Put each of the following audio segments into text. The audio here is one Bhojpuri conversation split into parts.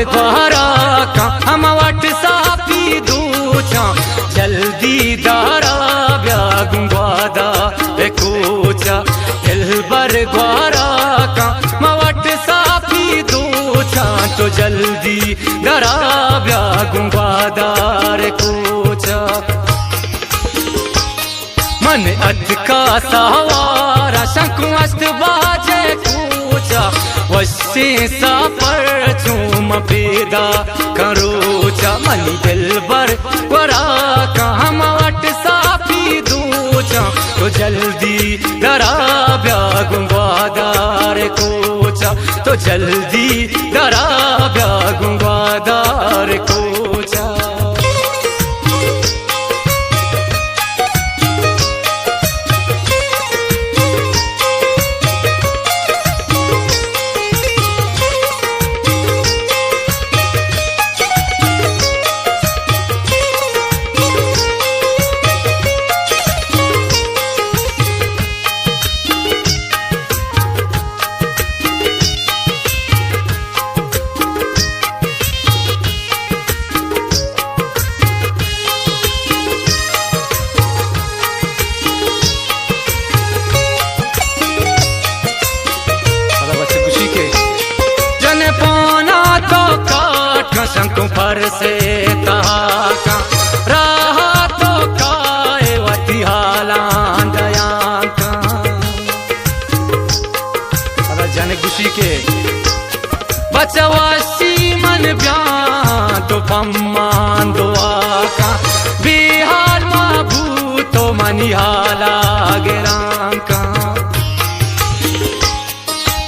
ग्वारा का हम वट सापी दूचा जल्दी दारा ब्याग ग्वादा कोचा दिलबर ग्वारा का मवट सापी दूचा तो जल्दी दरा ब्याग ग्वादार कोचा मन अध का सवारा शंकु अस्त बाजे कूचा वस्से सा पर चूम पैदा करोचा मनी दिलबर ग्वारा का हम वट सापी दूचा तो जल्दी दरा ब्याग ग्वादार कोचा तो जल्दी दरा ब्याग ग्वादार कोचा शंकु पर से कहा रहा तो काय वती हालां दयांका जाने खुशी के बचवासी मन ब्यां तो पम्मान दुआ का बिहार मा भूतो मनी हाला गिरांका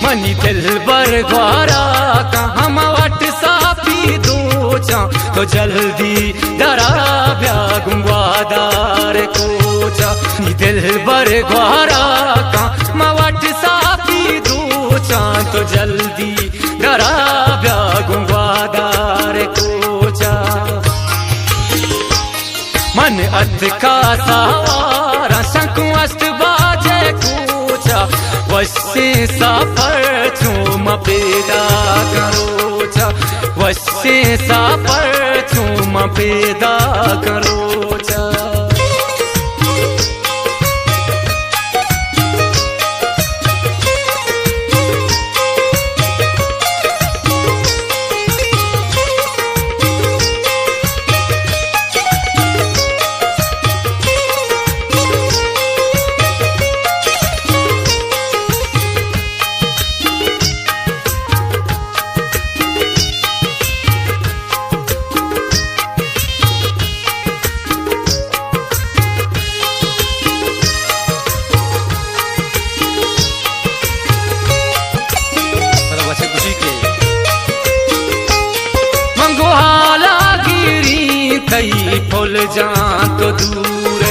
मनी दिलबर ग्वारा का हम वट सापी दूचा तो जल्दी दरा ब्याग ग्वादार कोचा दिलबर ग्वारा का मवट सापी दूचा तो जल्दी दरा ब्याग ग्वादार कोचा मन अध का सवारा शंकु अस्त बाजे कूचा वस्से सा पर चूम पैदा करोचा वस्से सा पर चूम पैदा करोचा फुल जा तो दूर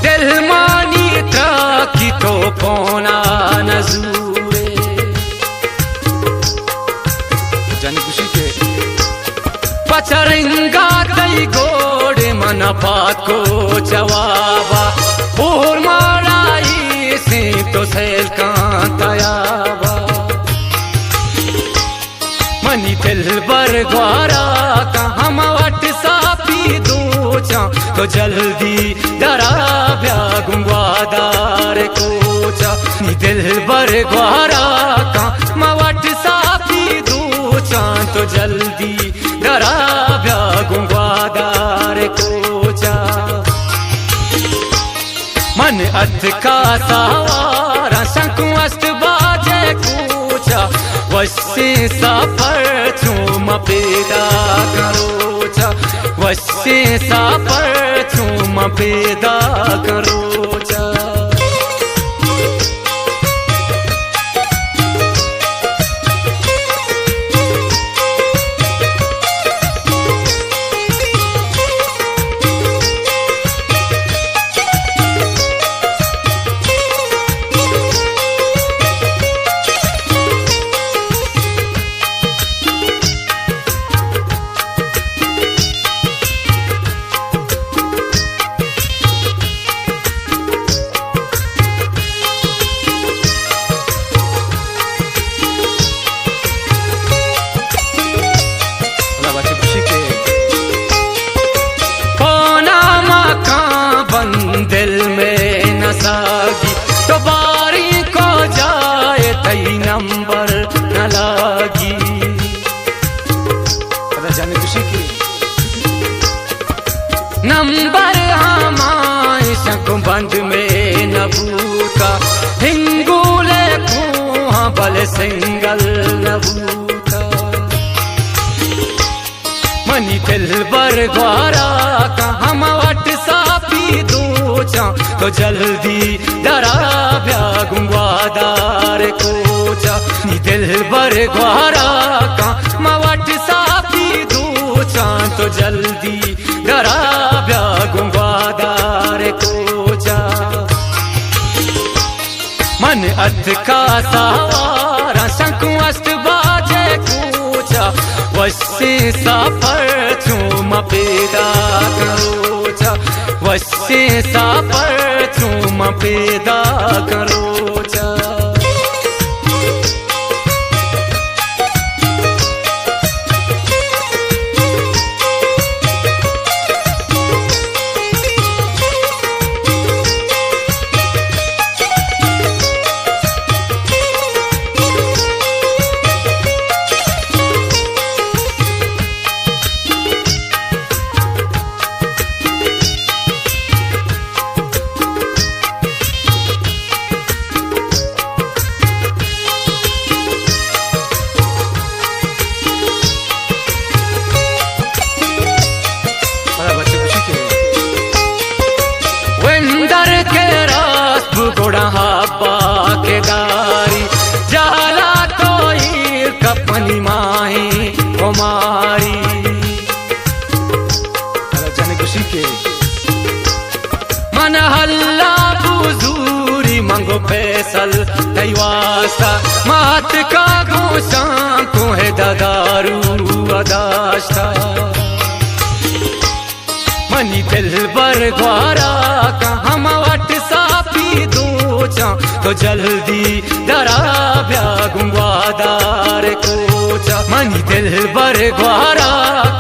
दिल मानी त्राकी तो पौना नजूरे जानी खुशी के पचरंगा तई गोड़ मन पाको जवाबा और माराई से तो सेल का तयाबा मनी दिलबर ग्वारा का हम वट सापी दूचा तो जल्दी दरा ब्याग ग्वादार कोचा दिलबर ग्वारा का मवट सापी दूचा तो जल्दी दरा ब्याग ग्वादार कोचा मन अध का सवारा शंकु अस्त बाजे कूचा वस्से सा पर चूम पैदा करोचा वस्से सा पर चूम पैदा करोचा नबूता हिंगूले कुहा बल सिंगल नबूता मनी दिल बर द्वारा का हम वट साफी दूचा तो जल्दी डरा ब्या गुंगवादार कोचा नी दिल बर द्वारा का मवट साफी दूचा तो जल्दी डरा ब्या गुंगवादार कोचा मन अध का सवारा शंकु अष्ट बाजे कूचा वस्से सफर चूम पैदा करोचा वस्से सफर चूम पैदा करोचा हब्बा के गारी जाला तो कपनी माही कुमारी जाने खुशी के मन हल्ला बुजूरी मंगो फैसल दैवासा मात का गोशा को है दादारू अदाश्ता मनी दिल बर द्वारा का हम वट साफी दूचा तो जल्दी डरा ब्या गुंगवादार कोचा मनी दिल बर द्वारा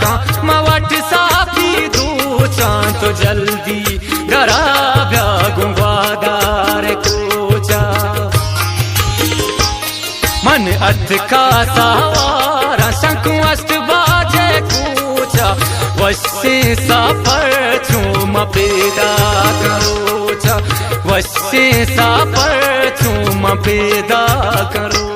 का मवट साफी दूचा तो जल्दी डरा ब्या गुंगवादार कोचा मन अध का सवारा शंकु अष्ट बाजे कूचा वस्से सफर चूम पैदा करोचा वस्से सफर चूम पैदा करो।